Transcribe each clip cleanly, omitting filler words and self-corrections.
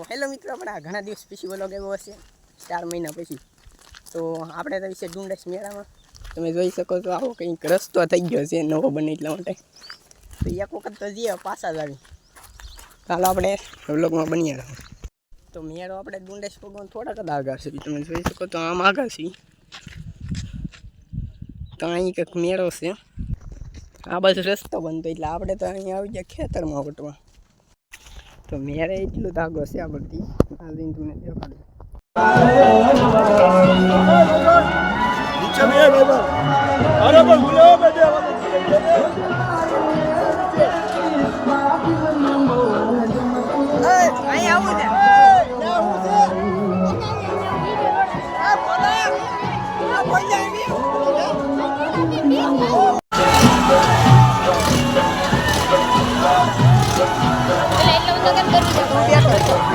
Hello મિત્રો, આપણા ઘણા દિવસ પછી વ્લોગ આવ્યો હશે, 4 મહિના પછી. તો આપણે તો વિશે ડુંડસ મેળામાં તમે જોઈ શકો છો, આવો કંઈક રસ્તો થઈ ગયો છે નવો બને એટલા માટે. તો એક વખત તો જઈએ પાછા જ આવી. ચાલો આપણે વ્લોગમાં બની રહ્યા. તો મેળો આપણે ડુંડસ ભગવાન થોડાક જ આગળ છે, તમે જોઈ શકો તો આમ આગળ છે. તો અહીં કંઈક મેળો છે, આ બાજુ રસ્તો બનતો એટલે આપણે તો અહીં આવી ગયા ખેતરમાં વટવા. તો મેરે એટલું ધાગો છે આ બધી આ લીંધુને દેખાડે.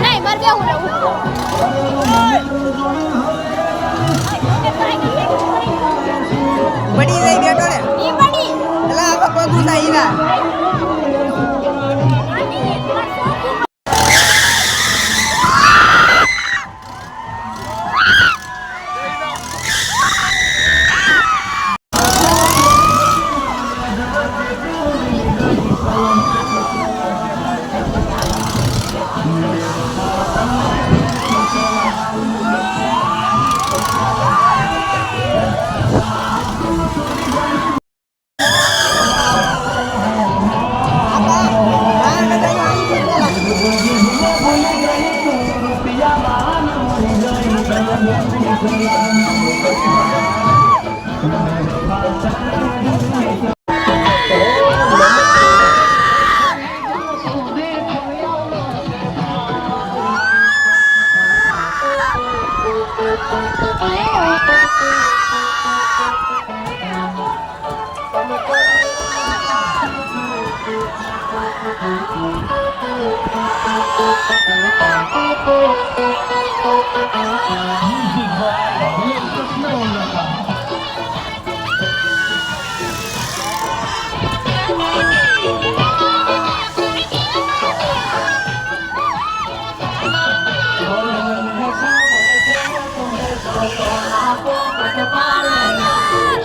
नहीं मर गया हूँ बड़ी नहीं बेटो रे ये बड़ी अल्लाह आपका पगू सही ना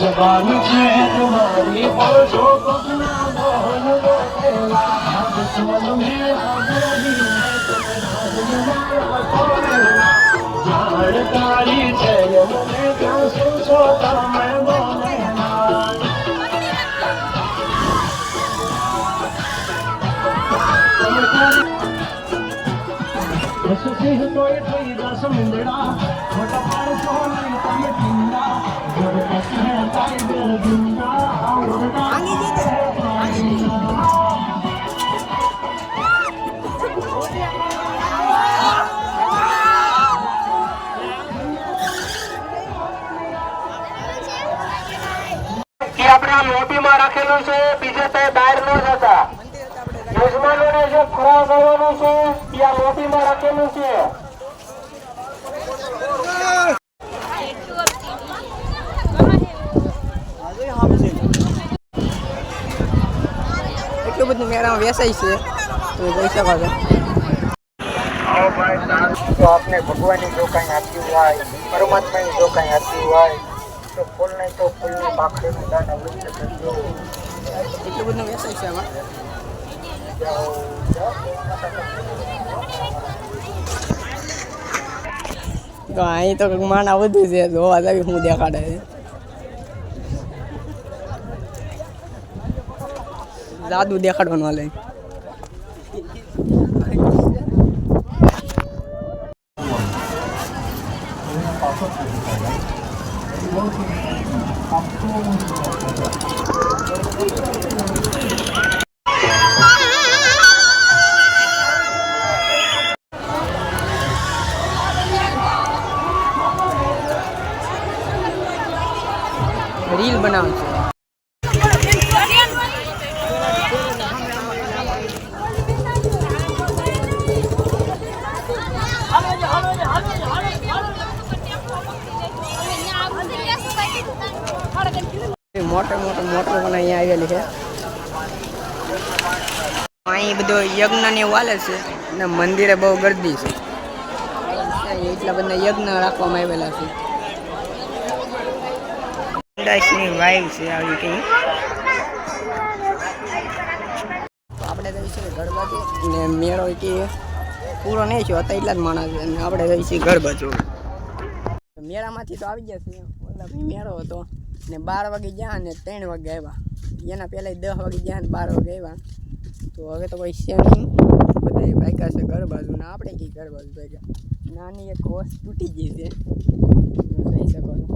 जबानी छे तुम्हारी परसो पगना मोहन रोकेला दुश्मन में आगोनी जानकारी छे મને ક્યાં શું છો તમે બોલેલા સિંહ તોય થઈ દસ મુંદડા મોટા પાડસો નહીં તમે ઠંડા જબ તક હે ટાઈગર જિંદા આવડતા કે આપણે આ લોબીમાં રાખેલું છે, બીજે તે બહાર ન જતા. યજમાનોને જે ફરાવ કરવાનું છે એ આ લોબીમાં રાખેલું છે. એટલું બધું મેળામાં વેચાય છે, તમે જોઈ શકો છો. તો આપને ભગવાનની જો કાંઈ આપ્યું હોય, પરમાત્માની જો કાંઈ આપ્યું હોય તો ફૂલ નહીં તો ફૂલની પાંખડીનું દાન અવશ્ય કરજો. એટલું બધું વેચાય છે આમાં. તો અહીં તો માણા વધુ છે, જોવા જાવી હું દેખાડે છે. જાદુ દેખાડવાનું હાલે. રીલ બનાવે છે. મોટો પણ અહીંયા આવેલી છે. અહીં બધો યજ્ઞ ને એવું હાલે છે અને મંદિરે બહુ ગર્દી છે. એટલા બધા યજ્ઞ રાખવામાં આવેલા છે. ડુંડાસની વાઇબ છે આવી કંઈ. તો આપણે તો છે ઘર બાજુ ને મેળો કે પૂરો નહીં છે હતા એટલા જ માણસ અને આપણે જઈએ છીએ ઘર બાજુ. મેળામાંથી તો આવી ગયા છે ઓલા ભાઈ મેળો હતો ને 12 વાગે ગયા ને 3 વાગે આવ્યા. એના પહેલાં 10 વાગે ગયા ને 12 વાગે આવ્યા. તો હવે તો કોઈ છે નહીં, બધા ભાગ્યા છે ઘર બાજુ ને આપણે કઈ ઘર બાજુ ભાગ્યા. નાની એક હોશ તૂટી ગઈ છે, જોઈ શકો છો.